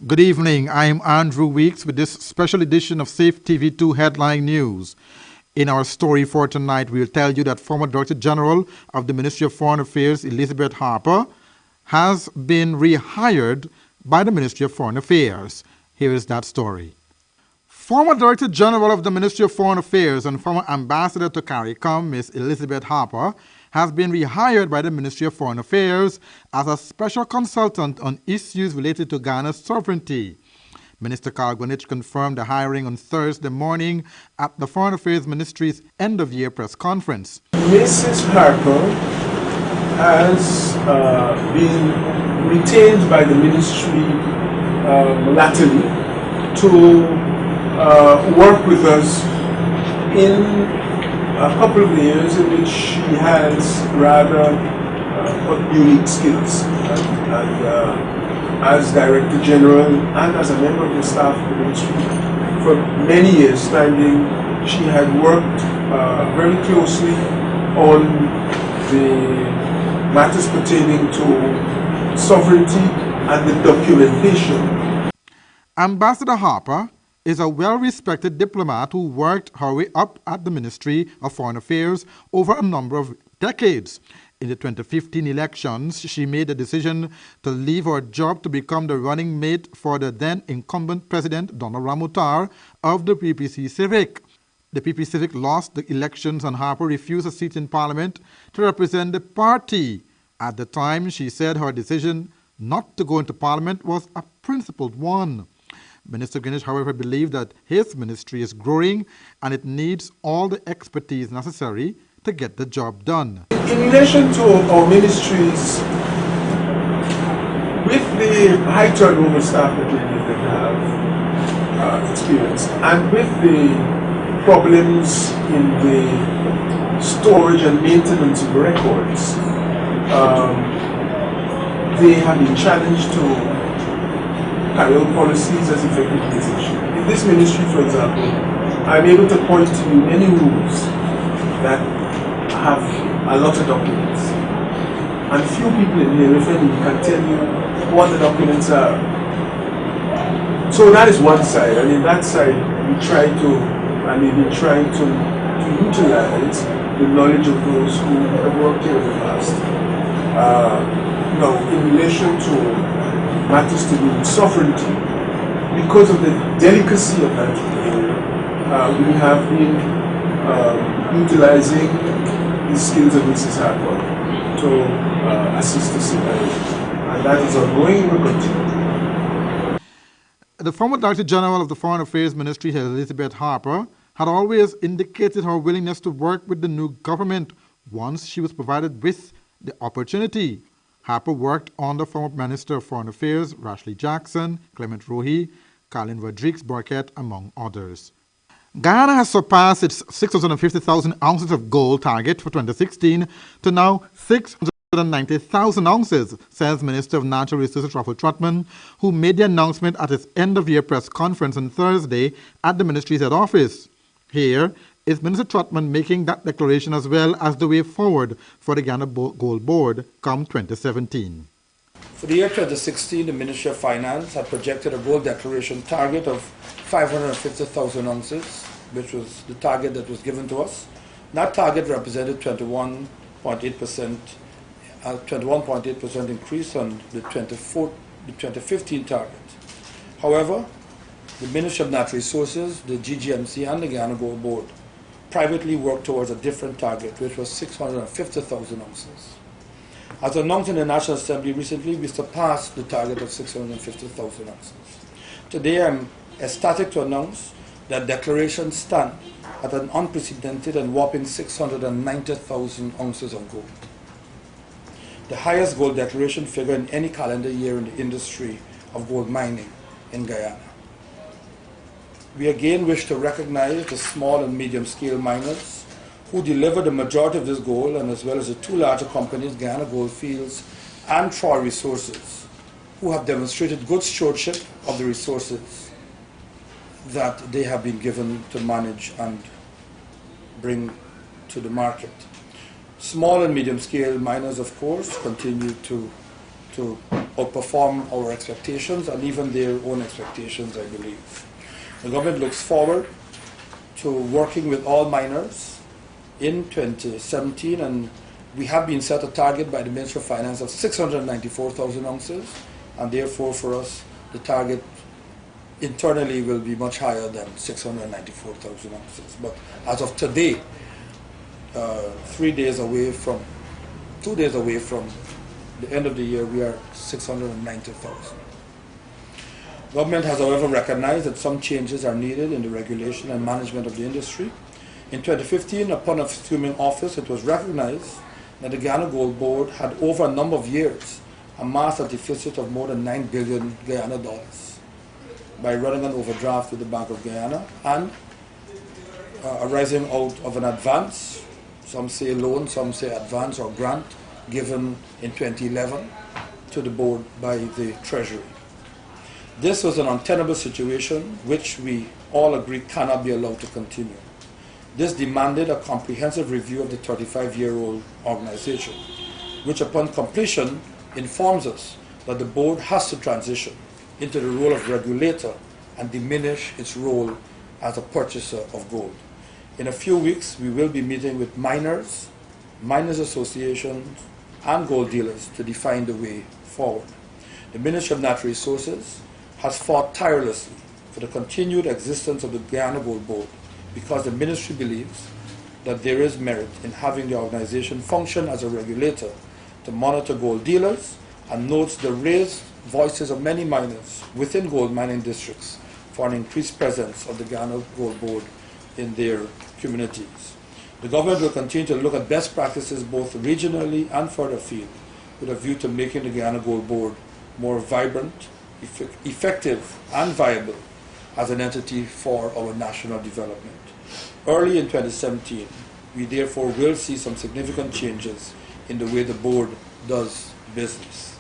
Good evening. I'm Andrew Weeks with this special edition of Safe TV2 Headline News. In our story for tonight, we'll tell you that former Director General of the Ministry of Foreign Affairs, Elizabeth Harper, has been rehired by the Ministry of Foreign Affairs. Here is that story. Former Director General of the Ministry of Foreign Affairs and former Ambassador to CARICOM, Ms. Elizabeth Harper, has been rehired by the Ministry of Foreign Affairs as a special consultant on issues related to Guyana's sovereignty. Minister Carl confirmed the hiring on Thursday morning at the Foreign Affairs Ministry's end-of-year press conference. Mrs. Harper has been retained by the ministry latterly to work with us in a couple of years in which she has rather unique skills. And as Director General and as a member of the staff of the ministry, for many years standing, she had worked very closely on the matters pertaining to sovereignty and the documentation. Ambassador Harper is a well-respected diplomat who worked her way up at the Ministry of Foreign Affairs over a number of decades. In the 2015 elections, she made the decision to leave her job to become the running mate for the then incumbent President Donald Ramutar of the PPC Civic. The PP Civic lost the elections and Harper refused a seat in Parliament to represent the party. At the time, she said her decision not to go into Parliament was a principled one. Minister Greenwich, however, believed that his ministry is growing and it needs all the expertise necessary to get the job done. In relation to our ministries, with the high turnover staff that we have experienced, and with the problems in the storage and maintenance of records, they have been challenged to carry out policies as effectively as they should. In this ministry, for example, I'm able to point to you many rooms that have a lot of documents. And few people in here, if any, can tell you what the documents are. So that is one side, and in that side, we try to, and we've been trying to utilize the knowledge of those who have worked here in the past. Now, in relation to matters to do with sovereignty, because of the delicacy of that area, we have been utilizing the skills of Mrs. Harper to assist us in that, and that is ongoing and will continue. The former Director General of the Foreign Affairs Ministry, Elizabeth Harper, had always indicated her willingness to work with the new government once she was provided with the opportunity. Harper worked under former Minister of Foreign Affairs, Rashley Jackson, Clement Rohi, Colin Rodriguez Burkett, among others. Guyana has surpassed its 650,000 ounces of gold target for 2016 to now 690,000 ounces, says Minister of Natural Resources Raffle Trotman, who made the announcement at his end-of-year press conference on Thursday at the ministry's head office. Here is Minister Trotman making that declaration as well as the way forward for the Guyana Gold Board come 2017. For the year 2016, the Ministry of Finance had projected a gold declaration target of 550,000 ounces, which was the target that was given to us. That target represented 21.8% increase on the 2015 target. However, the Ministry of Natural Resources, the GGMC, and the Guyana Gold Board privately worked towards a different target, which was 650,000 ounces. As announced in the National Assembly recently, we surpassed the target of 650,000 ounces. Today, I'm ecstatic to announce that declarations stand at an unprecedented and whopping 690,000 ounces of gold, the highest gold declaration figure in any calendar year in the industry of gold mining in Guyana. We again wish to recognize the small and medium-scale miners who deliver the majority of this gold, and as well as the two larger companies, Guyana Goldfields and Troy Resources, who have demonstrated good stewardship of the resources that they have been given to manage and bring to the market. Small and medium-scale miners, of course, continue to outperformed our expectations and even their own expectations, I believe. The government looks forward to working with all miners in 2017, and we have been set a target by the Ministry of Finance of 694,000 ounces, and therefore for us the target internally will be much higher than 694,000 ounces. But as of today, 2 days away from the end of the year, we are 690,000. Government has, however, recognized that some changes are needed in the regulation and management of the industry. In 2015, upon assuming office, it was recognized that the Guyana Gold Board had, over a number of years, amassed a deficit of more than 9 billion Guyana dollars by running an overdraft with the Bank of Guyana and arising out of an advance, some say loan, some say advance or grant, given in 2011 to the board by the Treasury. This was an untenable situation which we all agree cannot be allowed to continue. This demanded a comprehensive review of the 35-year-old organization, which upon completion informs us that the board has to transition into the role of regulator and diminish its role as a purchaser of gold. In a few weeks, we will be meeting with miners associations, and gold dealers to define the way forward. The Ministry of Natural Resources has fought tirelessly for the continued existence of the Guyana Gold Board because the ministry believes that there is merit in having the organization function as a regulator to monitor gold dealers, and notes the raised voices of many miners within gold mining districts for an increased presence of the Guyana Gold Board in their communities. The government will continue to look at best practices both regionally and further afield with a view to making the Guyana Gold Board more vibrant, effective and viable as an entity for our national development. Early in 2017, we therefore will see some significant changes in the way the board does business.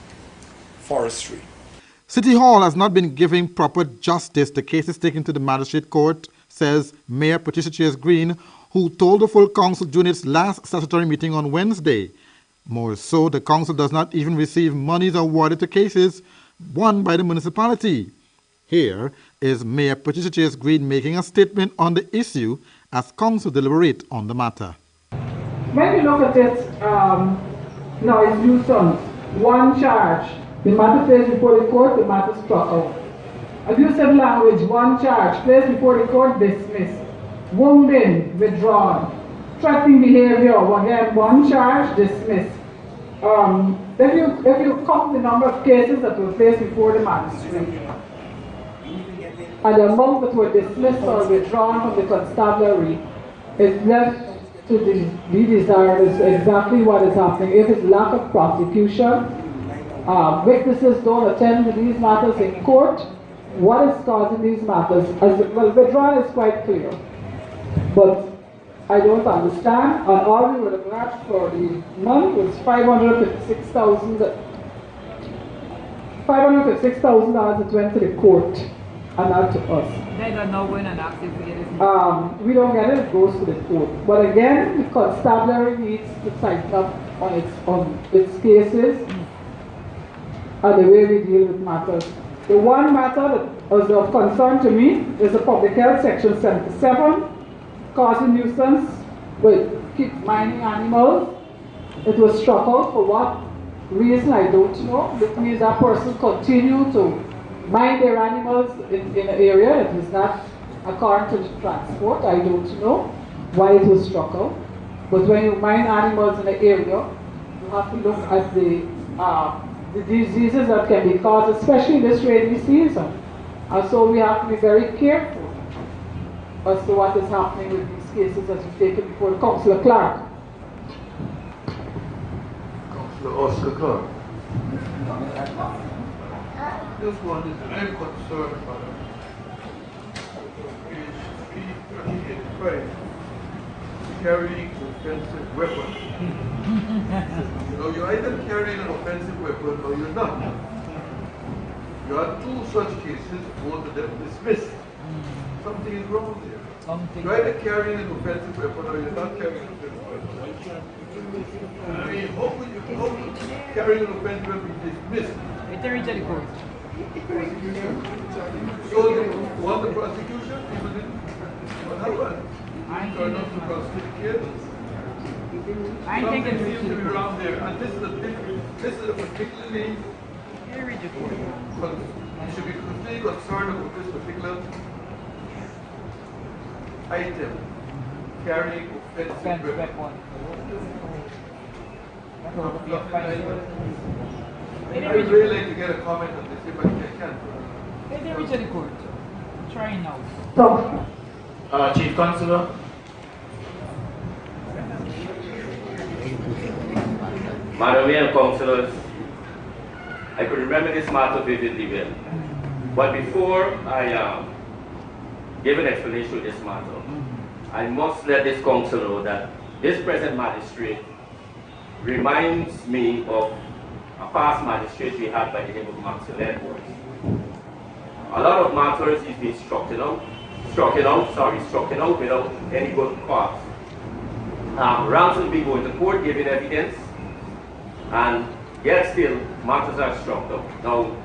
Forestry. City Hall has not been giving proper justice to cases taken to the magistrate court, says Mayor Patricia Chase Green, who told the full council during its last statutory meeting on Wednesday. More so, the council does not even receive monies awarded to cases won by the municipality. Here is Mayor Patricia Chase Green making a statement on the issue as council deliberate on the matter. When you look at it, now it's nuisance, one charge. The matter placed before the court, the matter struck out. Abusive language, one charge. Placed before the court, dismissed. Wounding, withdrawn. Threatening behavior, again, one charge, dismissed. If you count the number of cases that were placed before the magistrate, and the amount that were dismissed or withdrawn from the constabulary, is left to be desired is exactly what is happening. If it's lack of prosecution, witnesses don't attend to these matters in court, what is causing these matters? Well, withdrawal is quite clear, but I don't understand, and all we would have asked for the money was $556,000 that went to the court and not to us. They don't know when an activity is. We don't get it, it goes to the court. But again, the constabulary needs to tighten up on its cases and the way we deal with matters. The one matter that was of concern to me is the Public Health Section 77, causing nuisance with keep mining animals. It was struck out for what reason, I don't know. It means that person continue to mine their animals in an area that is not according to the transport. I don't know why it was struck out. But when you mine animals in an area, you have to look at the diseases that can be caused, especially this rainy season. And so we have to be very careful as to what is happening with these cases as we take it before Councillor Clark. Councillor Oscar Clark. This one is very concerned about page 335, carrying offensive weapon. You're either carrying an offensive weapon or you're not. You had two such cases, both of them dismissed. Something is wrong there. Something. Do I carrying an offensive weapon or you're not carrying an offensive weapon? I mean, how could carrying an offensive weapon be dismissed? It's a reach of the court. So they want the prosecution, people didn't. What happened? Turn out to prosecute the case. I think Something it's seems to be reach of the court. wrong there, and this is a particularly, It's a reach of the court. you should be completely concerned about this particular item, carrying offensive Offensive weapon. weapon. That's what we have Something like find. that. I would really like to get a comment on this if I can. It's a reach of the court. Try now. So, Chief Consular. Madam Mayor and Councillors, I could remember this matter vividly well. But before I give an explanation of this matter, I must let this council know that this present magistrate reminds me of a past magistrate we had by the name of Maxwell Edwards. A lot of matters he's been struck out without any good cause. Rounds will be going to court giving evidence, and yet still matters are struck out. Now,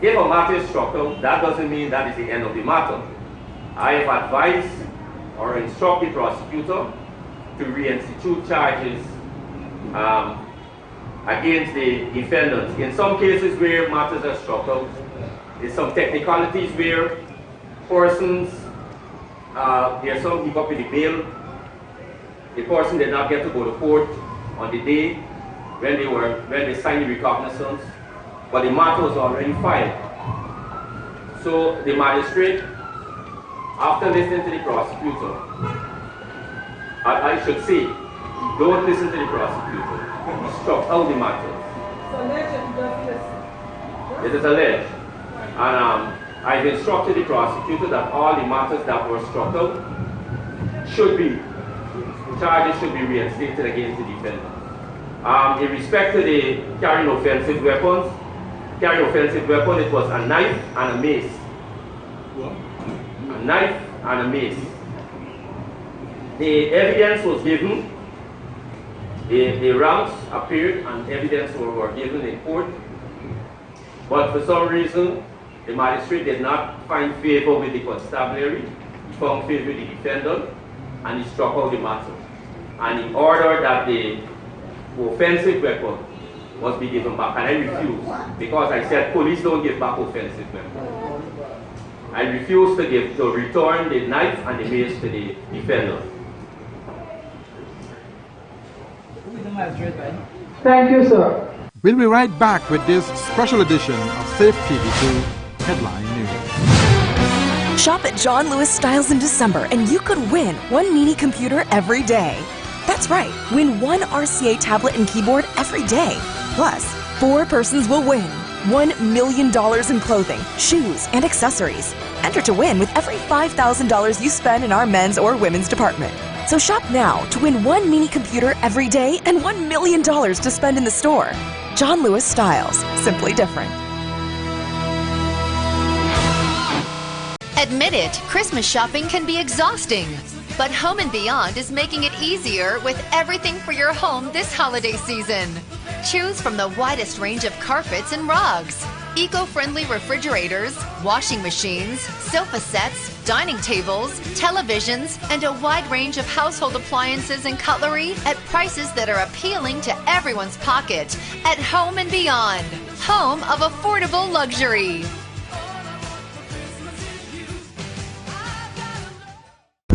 if a matter is struck out, that doesn't mean that is the end of the matter. I have advised or instruct the prosecutor to reinstitute charges against the defendants. In some cases where matters are struck out, there's some technicalities where persons, there's some hiccup with the bail. The person did not get to go to court on the day when they signed the recognizance, but the matter was already filed. So the magistrate, after listening to the prosecutor, I should say, don't listen to the prosecutor. He struck out the matter. It is alleged. And I've instructed the prosecutor that all the matters that were struck out charges should be reinstated against the defendant. In respect to the carrying offensive weapons, it was a knife and a mace. A knife and a mace. The evidence was given, the rounds appeared and evidence were given in court, but for some reason, the magistrate did not find favor with the constabulary, he found favor with the defendant, and he struck out the matter. And he ordered that the offensive weapon must be given back, and I refused, because I said police don't give back offensive weapons. I refused to return the knife and the mace to the defendant. Who is the magistrate, right? thank you, sir. We'll be right back with this special edition of Safe TV2 Headline News. Shop at John Lewis Styles in December and you could win one mini computer every day. That's right, win one RCA tablet and keyboard every day. Plus, 4 persons will win $1 million in clothing, shoes, and accessories. Enter to win with every $5,000 you spend in our men's or women's department. So shop now to win one mini computer every day and $1 million to spend in the store. John Lewis Styles, simply different. Admit it, Christmas shopping can be exhausting. But Home & Beyond is making it easier with everything for your home this holiday season. Choose from the widest range of carpets and rugs, eco-friendly refrigerators, washing machines, sofa sets, dining tables, televisions, and a wide range of household appliances and cutlery at prices that are appealing to everyone's pocket at Home & Beyond, home of affordable luxury.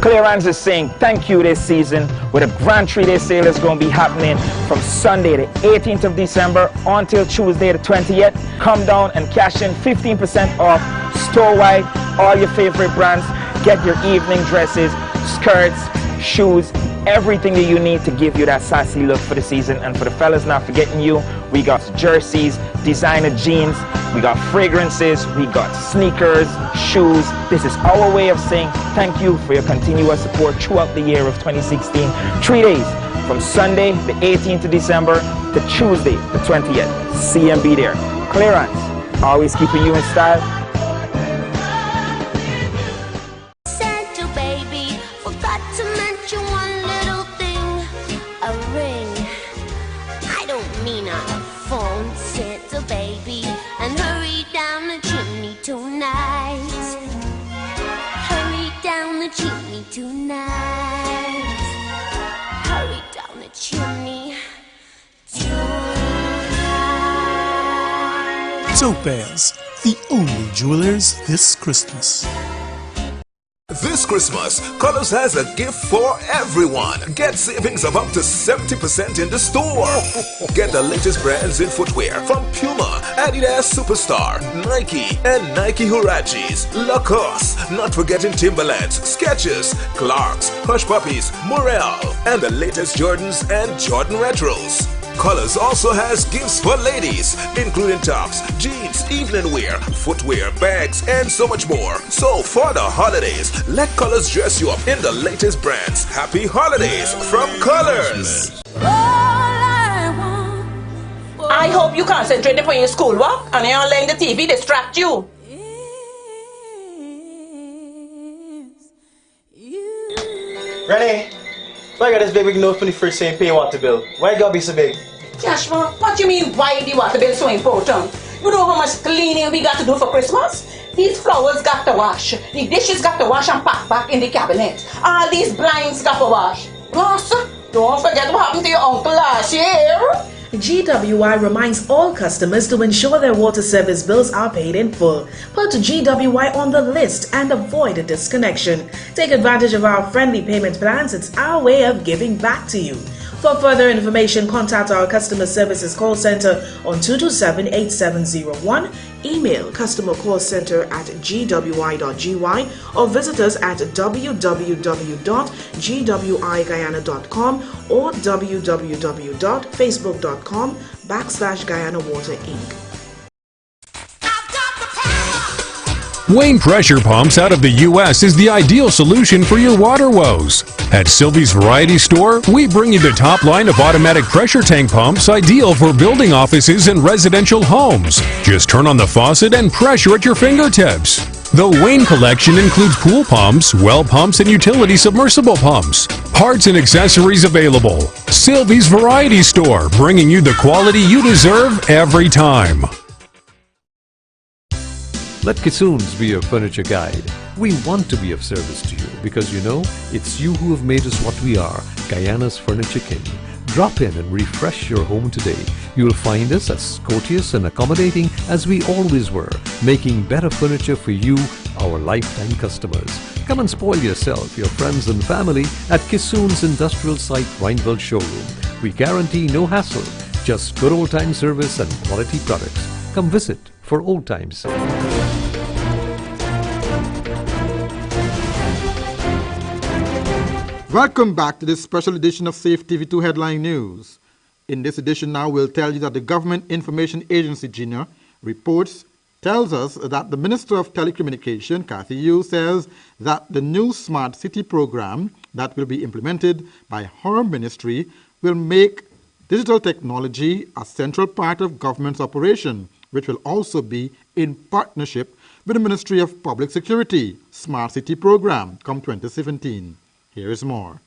Clearance is saying thank you this season with a grand 3-day sale that's going to be happening from Sunday the 18th of December until Tuesday the 20th. Come down and cash in 15% off store-wide, all your favorite brands. Get your evening dresses, skirts, shoes, everything that you need to give you that sassy look for the season. And for the fellas not forgetting you, we got jerseys, designer jeans, we got fragrances, we got sneakers, shoes. This is our way of saying thank you for your continuous support throughout the year of 2016. 3 days from Sunday the 18th of December to Tuesday the 20th. See and be there. Clearance, always keeping you in style. Santa forgot to mention one little thing, a ring. I don't mean on a phone, Santa baby, and hurry down the chimney tonight. Hurry down the chimney tonight. Hurry down the chimney tonight. Topaz, the only jewelers this Christmas. This Christmas, Colors has a gift for everyone. Get savings of up to 70% in the store. Get the latest brands in footwear from Puma, Adidas Superstar, Nike, and Nike Huaraches, Lacoste, not forgetting Timberlands, Skechers, Clarks, Hush Puppies, Morel, and the latest Jordans and Jordan Retros. Colors also has gifts for ladies, including tops, jeans, evening wear, footwear, bags, and so much more. So for the holidays, let Colors dress you up in the latest brands. Happy holidays from Colors! I hope you concentrate upon your schoolwork and you're not letting the TV distract you. Renee, why got this big note from the first saying pay water bill? Why it gotta be so big? Joshua, what do you mean why the water bill so important? You know how much cleaning we got to do for Christmas? These flowers got to wash, the dishes got to wash and pack back in the cabinet. All these blinds got to wash. Plus, don't forget what happened to your uncle last year. GWI reminds all customers to ensure their water service bills are paid in full. Put GWI on the list and avoid a disconnection. Take advantage of our friendly payment plans. It's our way of giving back to you. For further information, contact our customer services call center on 227-8701, email customercallcenter@gwi.gy, or visit us at www.gwiguyana.com or www.facebook.com/Guyana Water Inc. Wayne Pressure Pumps out of the U.S. is the ideal solution for your water woes. At Sylvie's Variety Store, we bring you the top line of automatic pressure tank pumps ideal for building offices and residential homes. Just turn on the faucet and pressure at your fingertips. The Wayne collection includes pool pumps, well pumps, and utility submersible pumps. Parts and accessories available. Sylvie's Variety Store, bringing you the quality you deserve every time. Let Kissoons be your furniture guide. We want to be of service to you because you know, it's you who have made us what we are, Guyana's Furniture King. Drop in and refresh your home today. You'll find us as courteous and accommodating as we always were, making better furniture for you, our lifetime customers. Come and spoil yourself, your friends and family at Kissoons Industrial Site Rhineville Showroom. We guarantee no hassle, just good old-time service and quality products. Come visit for old times. Welcome back to this special edition of Safe TV2 Headline News. In this edition now, we'll tell you that the Government Information Agency, GINA, tells us that the Minister of Telecommunication, Cathy Yu, says that the new Smart City program that will be implemented by her ministry will make digital technology a central part of government's operation, which will also be in partnership with the Ministry of Public Security Smart City program come 2017. Here is more.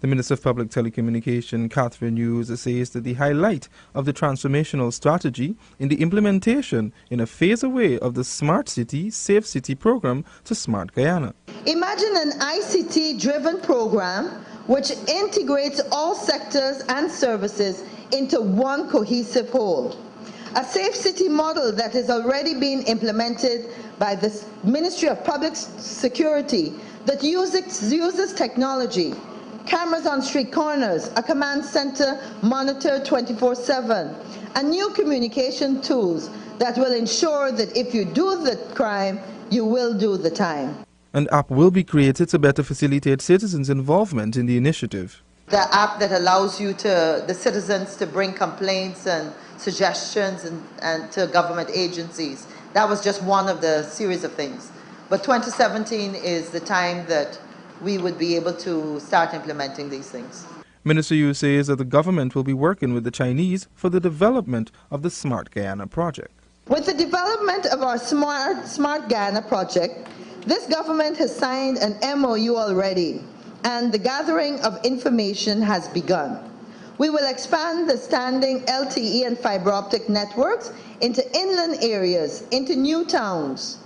The Minister of Public Telecommunication, Catherine Hughes, says that the highlight of the transformational strategy in the implementation in a phase away of the Smart City, Safe City program to Smart Guyana. Imagine an ICT-driven program which integrates all sectors and services into one cohesive whole. A Safe City model that is already being implemented by the Ministry of Public Security that uses technology, cameras on street corners, a command center monitored 24/7, and new communication tools that will ensure that if you do the crime, you will do the time. An app will be created to better facilitate citizens' involvement in the initiative. The app that allows the citizens to bring complaints and suggestions and to government agencies. That was just one of the series of things. But 2017 is the time that we would be able to start implementing these things. Minister Yu says that the government will be working with the Chinese for the development of the Smart Guyana project. With the development of our Smart Guyana project, this government has signed an MOU already and the gathering of information has begun. We will expand the standing LTE and fiber optic networks into inland areas, into new towns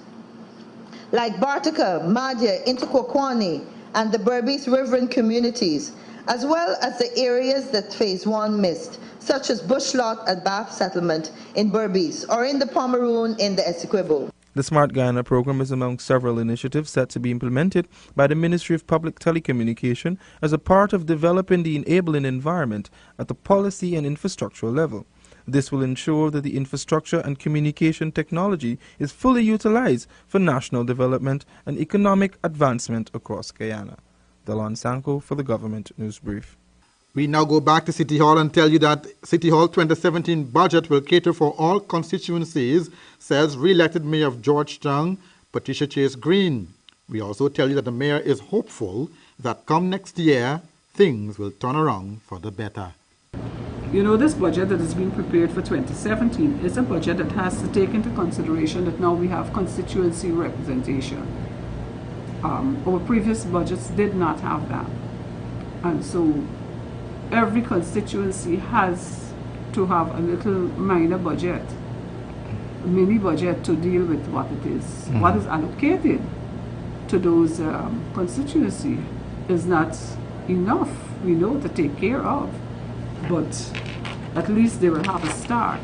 like Bartica, Madhya, into Kwakwani, and the Berbice Riverine communities, as well as the areas that Phase 1 missed, such as Bushlot and Bath Settlement in Berbice, or in the Pomeroon in the Essequibo. The Smart Guyana program is among several initiatives set to be implemented by the Ministry of Public Telecommunication as a part of developing the enabling environment at the policy and infrastructural level. This will ensure that the infrastructure and communication technology is fully utilized for national development and economic advancement across Guyana. Delon Sanko for the Government News Brief. We now go back to City Hall and tell you that City Hall 2017 budget will cater for all constituencies, says re-elected Mayor of Georgetown, Patricia Chase Green. We also tell you that the mayor is hopeful that come next year, things will turn around for the better. You know, this budget that is being prepared for 2017 is a budget that has to take into consideration that now we have constituency representation. Our previous budgets did not have that. And so every constituency has to have a little minor budget, a mini budget to deal with what it is. What is allocated to those constituency is not enough, we know, to take care of. But at least they will have a start.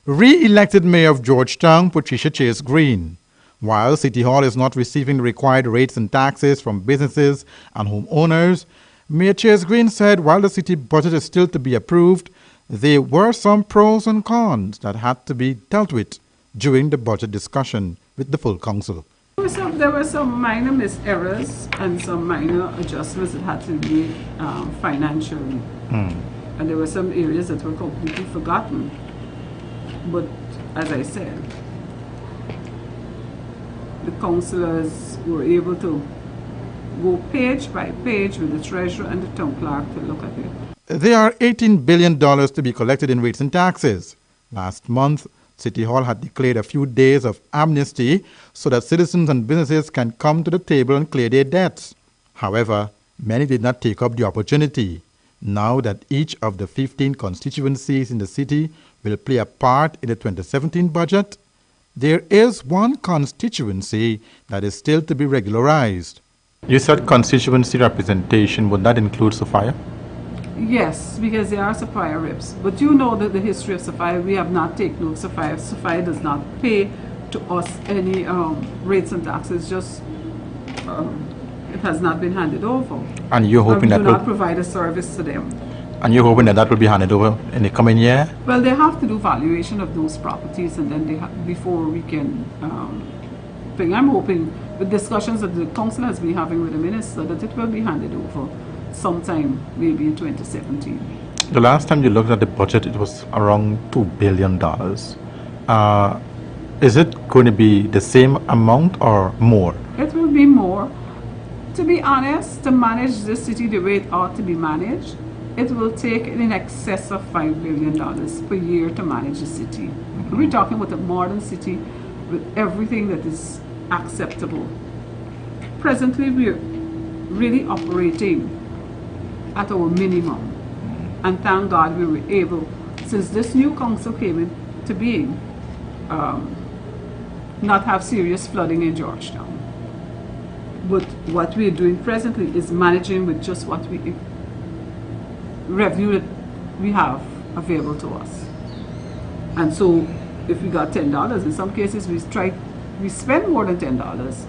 Re-elected Mayor of Georgetown, Patricia Chase Green. While City Hall is not receiving the required rates and taxes from businesses and homeowners, Mayor Chase Green said while the city budget is still to be approved, there were some pros and cons that had to be dealt with during the budget discussion with the full council. There were some minor errors and some minor adjustments that had to be made financially. And there were some areas that were completely forgotten. But as I said, the councillors were able to go page by page with the treasurer and the town clerk to look at it. There are $18 billion to be collected in rates and taxes. Last month, City Hall had declared a few days of amnesty so that citizens and businesses can come to the table and clear their debts. However, many did not take up the opportunity. Now that each of the 15 constituencies in the city will play a part in the 2017 budget, there is one constituency that is still to be regularized. You said constituency representation. Would that include Sophia? Yes, because there are Sophia reps. But you know that the history of Sophia, we have not taken note. Sophia does not pay to us any rates and taxes, just it has not been handed over. And you're hoping that we do not provide a service to them. And you're hoping that will be handed over in the coming year? Well, they have to do valuation of those properties, and then before we can thing. I'm hoping with discussions that the council has been having with the minister that it will be handed over sometime maybe in 2017. The last time you looked at the budget, it was around $2 billion. Is it going to be the same amount or more? It will be more. To be honest, to manage the city the way it ought to be managed, it will take in excess of $5 billion per year to manage the city. We're talking about a modern city with everything that is acceptable. Presently, we're really operating at our minimum. And thank God we were able, since this new council came into being, not have serious flooding in Georgetown. But what we're doing presently is managing with just what revenue that we have available to us. And so if we got $10, in some cases we spend more than $10,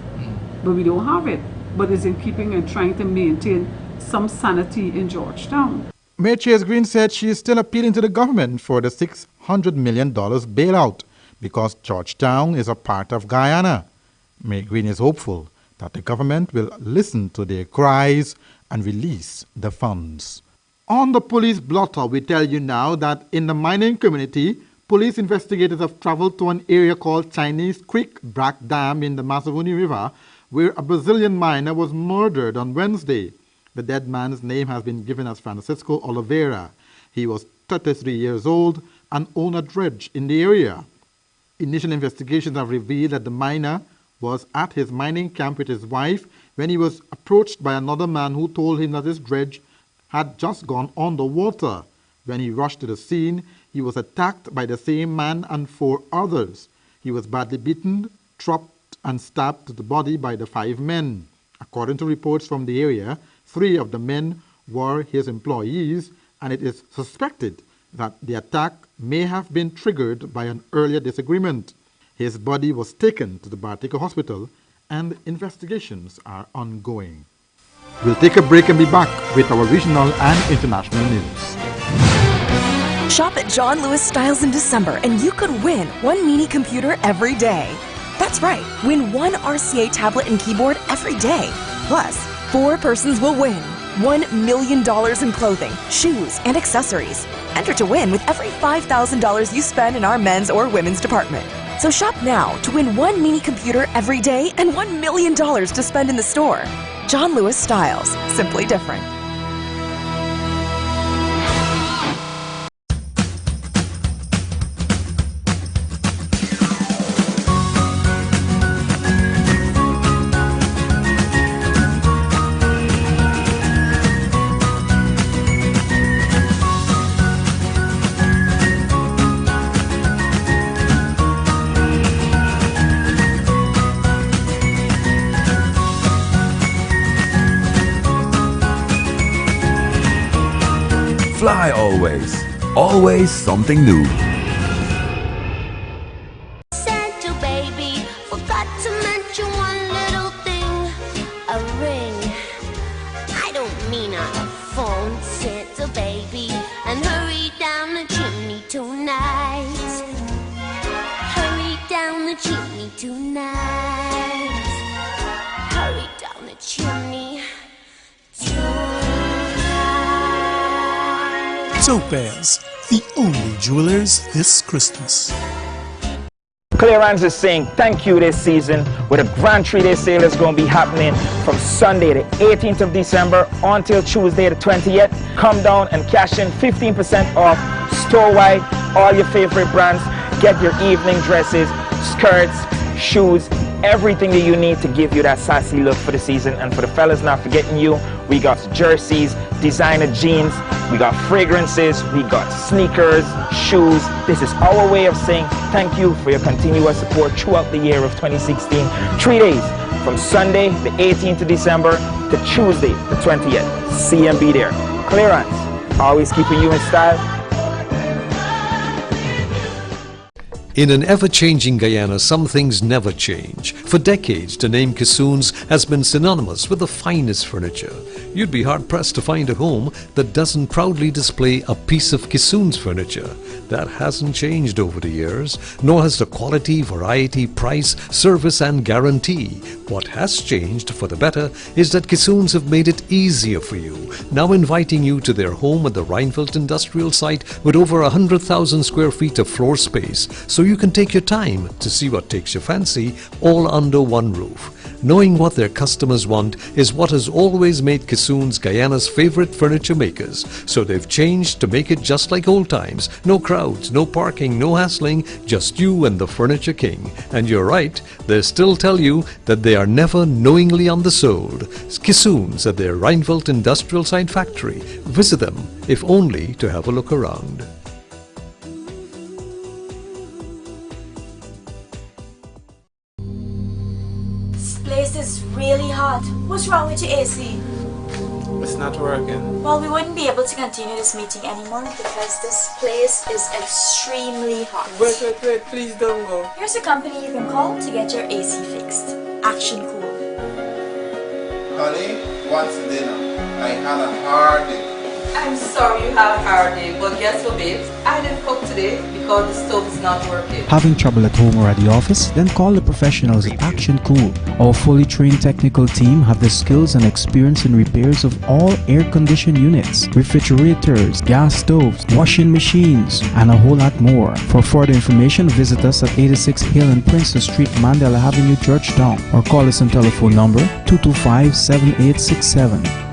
but we don't have it. But it's in keeping and trying to maintain some sanity in Georgetown. Mayor Chase Green said she is still appealing to the government for the $600 million bailout because Georgetown is a part of Guyana. Mayor Green is hopeful that the government will listen to their cries and release the funds. On the police blotter, we tell you now that in the mining community, police investigators have traveled to an area called Chinese Creek Brack Dam in the Massachusetts River, where a Brazilian miner was murdered on Wednesday. The dead man's name has been given as Francisco Oliveira. He was 33 years old and owned a dredge in the area. Initial investigations have revealed that the miner was at his mining camp with his wife when he was approached by another man who told him that his dredge had just gone underwater. When he rushed to the scene, he was attacked by the same man and 4 others. He was badly beaten, chopped and stabbed to the body by the 5 men. According to reports from the area, 3 of the men were his employees, and it is suspected that the attack may have been triggered by an earlier disagreement. His body was taken to the Bartica Hospital, and investigations are ongoing. We'll take a break and be back with our regional and international news. Shop at John Lewis Styles in December and you could win 1 mini computer every day. That's right, win 1 RCA tablet and keyboard every day. Plus, 4 persons will win $1 million in clothing, shoes, and accessories. Enter to win with every $5,000 you spend in our men's or women's department. So shop now to win 1 mini computer every day and $1 million to spend in the store. John Lewis Styles, simply different. Fly always. Always something new. Santa baby, forgot to mention one little thing. A ring. I don't mean on a phone, Santa baby. And hurry down the chimney tonight. Hurry down the chimney tonight. Hurry down the chimney tonight. Topaz, the only jewelers this Christmas. Clearance is saying thank you this season with a grand 3-day sale that's going to be happening from Sunday the 18th of December until Tuesday the 20th. Come down and cash in 15% off store-wide, all your favorite brands. Get your evening dresses, skirts, shoes, everything that you need to give you that sassy look for the season. And for the fellas, not forgetting you, we got jerseys, designer jeans, we got fragrances, we got sneakers, shoes. This is our way of saying thank you for your continuous support throughout the year of 2016. 3 days from Sunday the 18th of December to Tuesday the 20th. See and be there. Clearance, always keeping you in style. In an ever-changing Guyana, some things never change. For decades, the name Kissoons has been synonymous with the finest furniture. You'd be hard-pressed to find a home that doesn't proudly display a piece of Kissoons furniture. That hasn't changed over the years, nor has the quality, variety, price, service and guarantee. What has changed for the better is that Kissoons have made it easier for you, now inviting you to their home at the Reinfeldt Industrial Site with over 100,000 square feet of floor space, so you can take your time to see what takes your fancy all under one roof. Knowing what their customers want is what has always made Kissoons Guyana's favorite furniture makers, so they've changed to make it just like old times. No crowds, no parking, no hassling, just you and the Furniture King. And you're right, they still tell you that they are never knowingly undersold. Kissoons at their Reinfeldt Industrial Site factory. Visit them, if only to have a look around. This place is really hot. What's wrong with your AC? It's not working. Well, we wouldn't be able to continue this meeting anymore because this place is extremely hot. Wait, please don't go. Here's a company you can call to get your AC fixed. Action Cool. Honey, what's dinner? I had a hard day. I'm sorry you had a hard day, but guess what, babes? I didn't cook today because the stove is not working. Having trouble at home or at the office? Then call the professionals at Action Cool. Our fully trained technical team have the skills and experience in repairs of all air-conditioned units, refrigerators, gas stoves, washing machines, and a whole lot more. For further information, visit us at 86 Hill and Princeton Street, Mandela Avenue, Georgetown, or call us on telephone number 225-7867.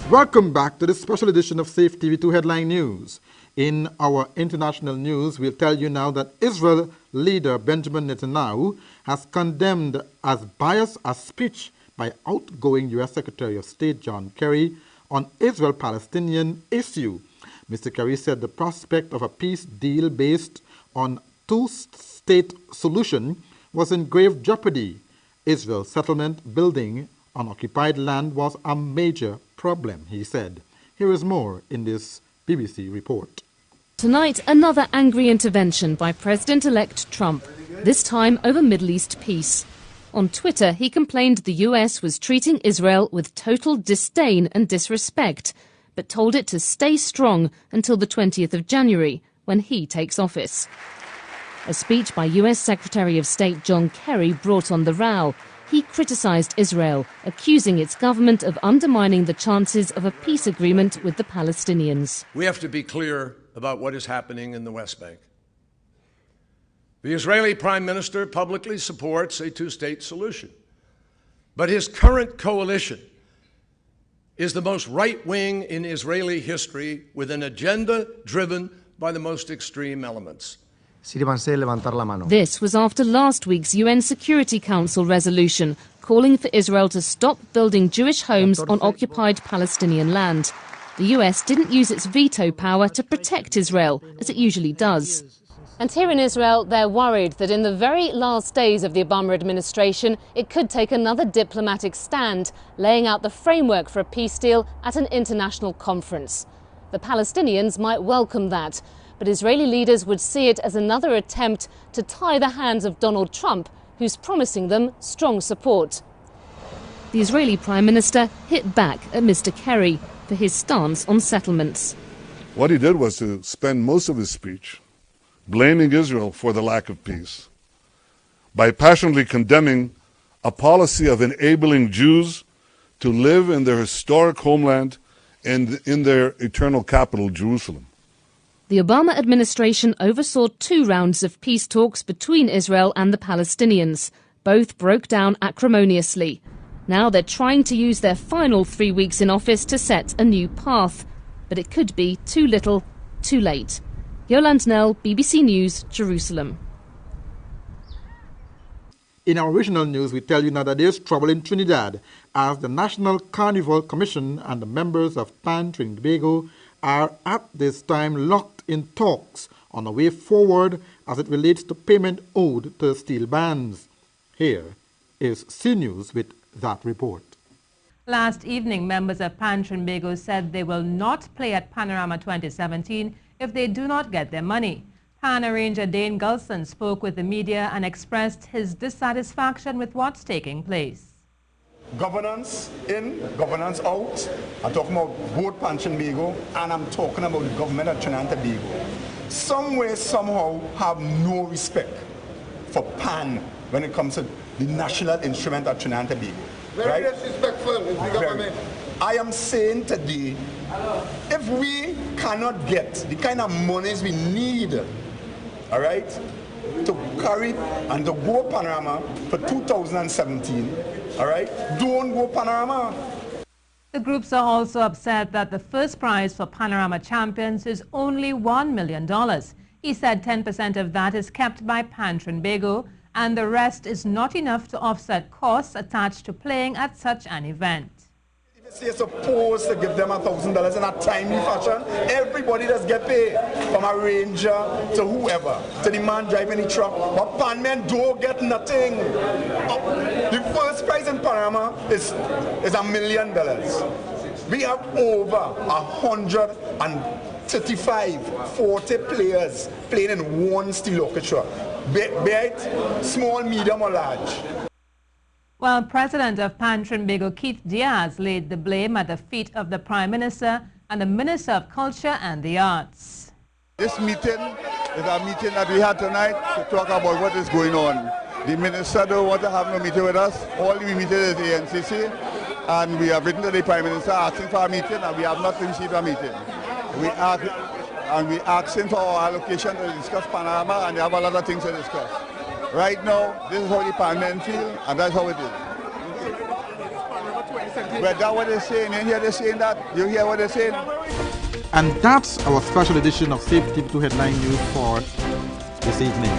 Welcome back to this special edition of Safe TV2 Headline News. In our international news, we'll tell you now that Israel leader Benjamin Netanyahu has condemned as biased a speech by outgoing U.S. Secretary of State John Kerry on Israel-Palestinian issue. Mr. Kerry said the prospect of a peace deal based on two-state solution was in grave jeopardy. Israel's settlement building on occupied land was a major problem, he said. Here is more in this BBC report. Tonight, another angry intervention by President-elect Trump, this time over Middle East peace. On Twitter, he complained the US was treating Israel with total disdain and disrespect, but told it to stay strong until the 20th of January, when he takes office. A speech by US Secretary of State John Kerry brought on the row. He criticized Israel, accusing its government of undermining the chances of a peace agreement with the Palestinians. We have to be clear about what is happening in the West Bank. The Israeli Prime Minister publicly supports a two-state solution, but his current coalition is the most right-wing in Israeli history, with an agenda driven by the most extreme elements. This was after last week's UN Security Council resolution calling for Israel to stop building Jewish homes on occupied Palestinian land. The US didn't use its veto power to protect Israel, as it usually does. And here in Israel, they're worried that in the very last days of the Obama administration, it could take another diplomatic stand, laying out the framework for a peace deal at an international conference. The Palestinians might welcome that, but Israeli leaders would see it as another attempt to tie the hands of Donald Trump, who's promising them strong support. The Israeli Prime Minister hit back at Mr. Kerry for his stance on settlements. What he did was to spend most of his speech blaming Israel for the lack of peace by passionately condemning a policy of enabling Jews to live in their historic homeland and in their eternal capital, Jerusalem. The Obama administration oversaw 2 rounds of peace talks between Israel and the Palestinians. Both broke down acrimoniously. Now they're trying to use their final 3 weeks in office to set a new path. But it could be too little, too late. Yolande Nell, BBC News, Jerusalem. In our original news, we tell you now that there's trouble in Trinidad as the National Carnival Commission and the members of Pan Trinidad and Tobago are at this time locked in talks on a way forward as it relates to payment owed to steel bands. Here is C News with that report. Last evening, members of Pan Trinidad and Tobago said they will not play at Panorama 2017 if they do not get their money. Pan arranger Dane Gulson spoke with the media and expressed his dissatisfaction with what's taking place. Governance in, governance out. I'm talking about both Pan Trinidad and Tobago, and I'm talking about the government of Trinidad and Tobago. Some way, somehow, have no respect for Pan when it comes to the national instrument of Trinidad and Tobago. Very disrespectful is the government. I am saying today, if we cannot get the kind of monies we need, all right, to carry and to go Panorama for 2017, all right, don't go Panorama. The groups are also upset that the first prize for Panorama champions is only $1 million. He said 10% of that is kept by Pan Trinidad and Tobago, and the rest is not enough to offset costs attached to playing at such an event. If you're supposed to give them $1,000 in a timely fashion, everybody does get paid, from a ranger to whoever, to the man driving the truck. But Pan men don't get nothing. The first prize in Panorama is $1 million. We have over 40 players playing in one steel orchestra, be it small, medium, or large. Well, President of Pan Trinidad and Tobago, Keith Diaz, laid the blame at the feet of the Prime Minister and the Minister of Culture and the Arts. This meeting is a meeting that we had tonight to talk about what is going on. The Minister don't want to have no meeting with us. All we meeting is the NCC, and we have written to the Prime Minister asking for a meeting, and we have not received a meeting. We asking for our allocation to discuss Panorama, and they have a lot of things to discuss. Right now, this is how the Pan men feel, and that's how it is. But that's what they're saying. You hear they're saying that? You hear what they're saying? And that's our special edition of Safe TV2 Headline News for this evening.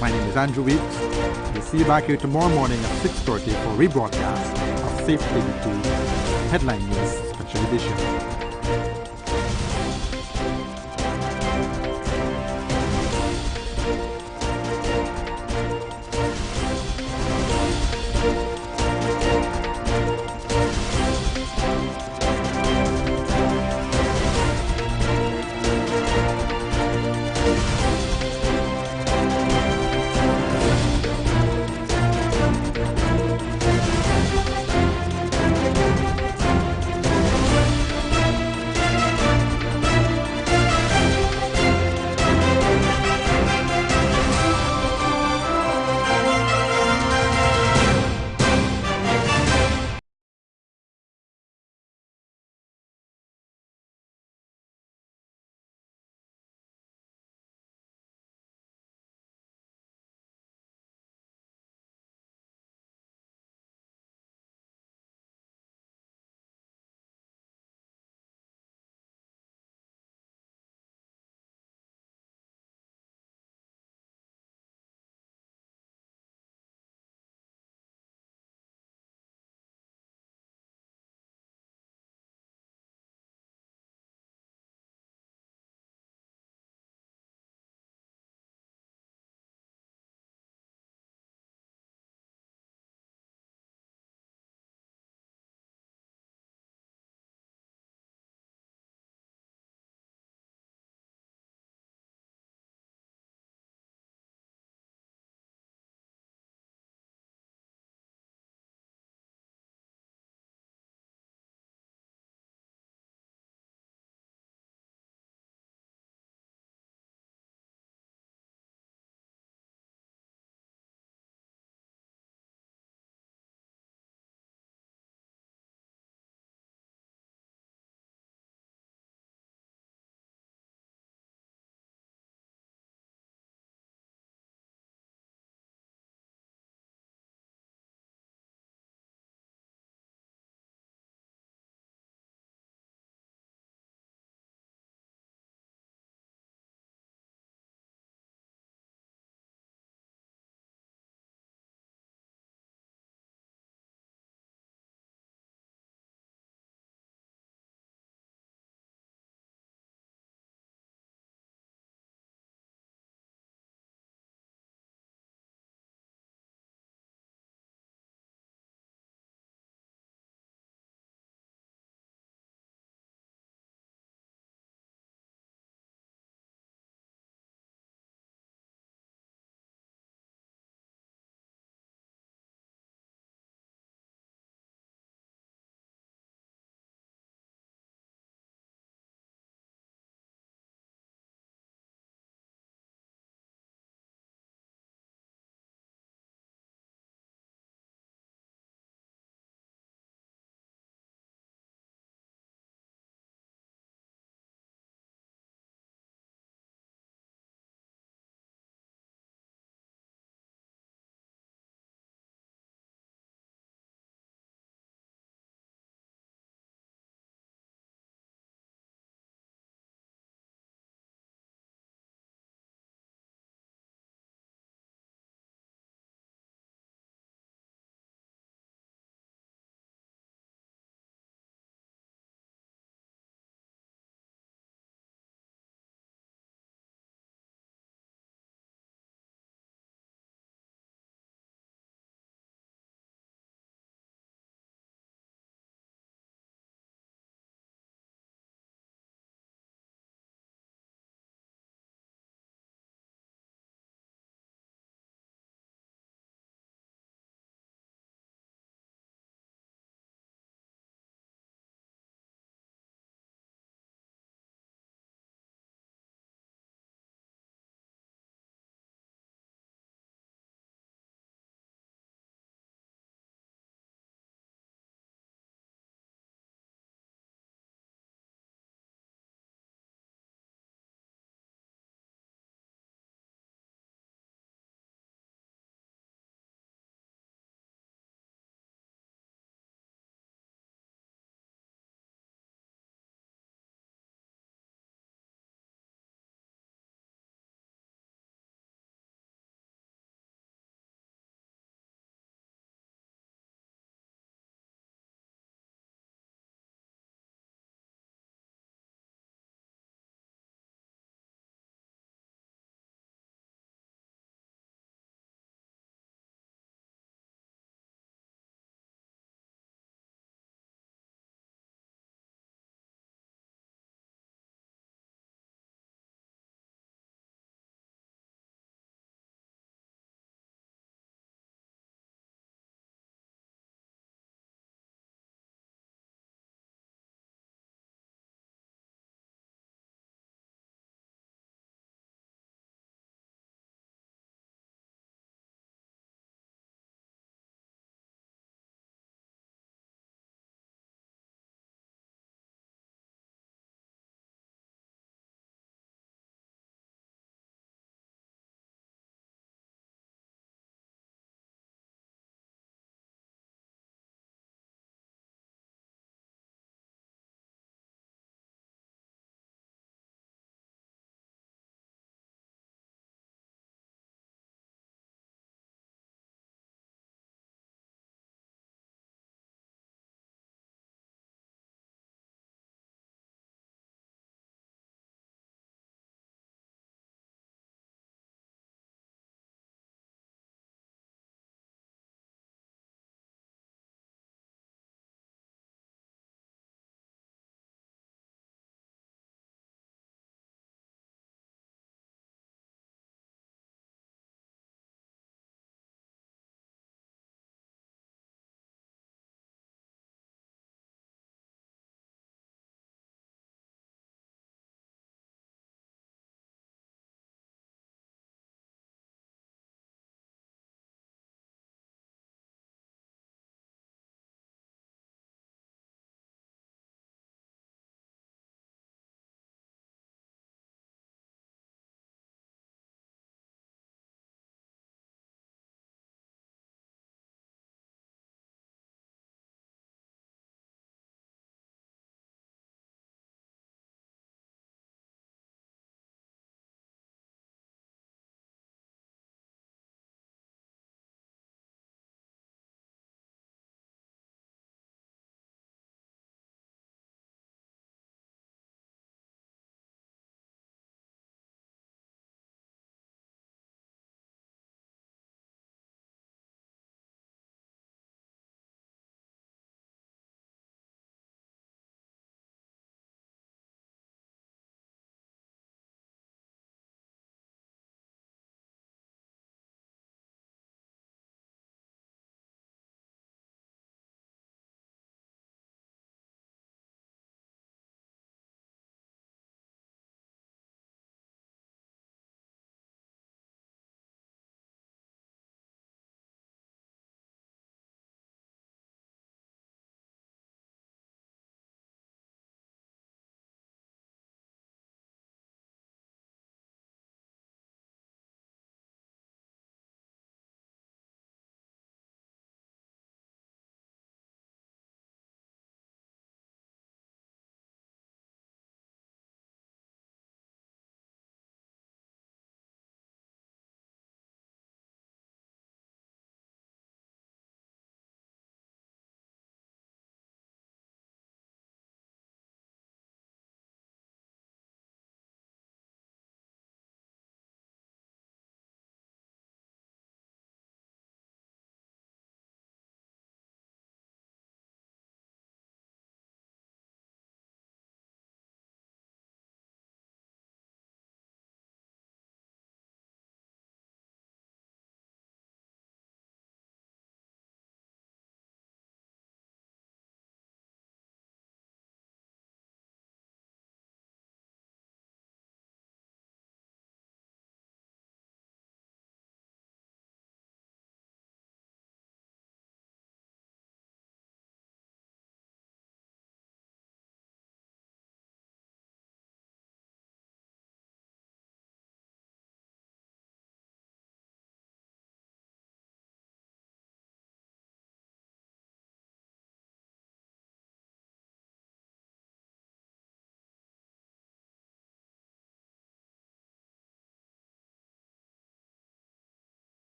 My name is Andrew Weeks. We'll see you back here tomorrow morning at 6:30 for rebroadcast of Safe TV2 Headline News Special Edition.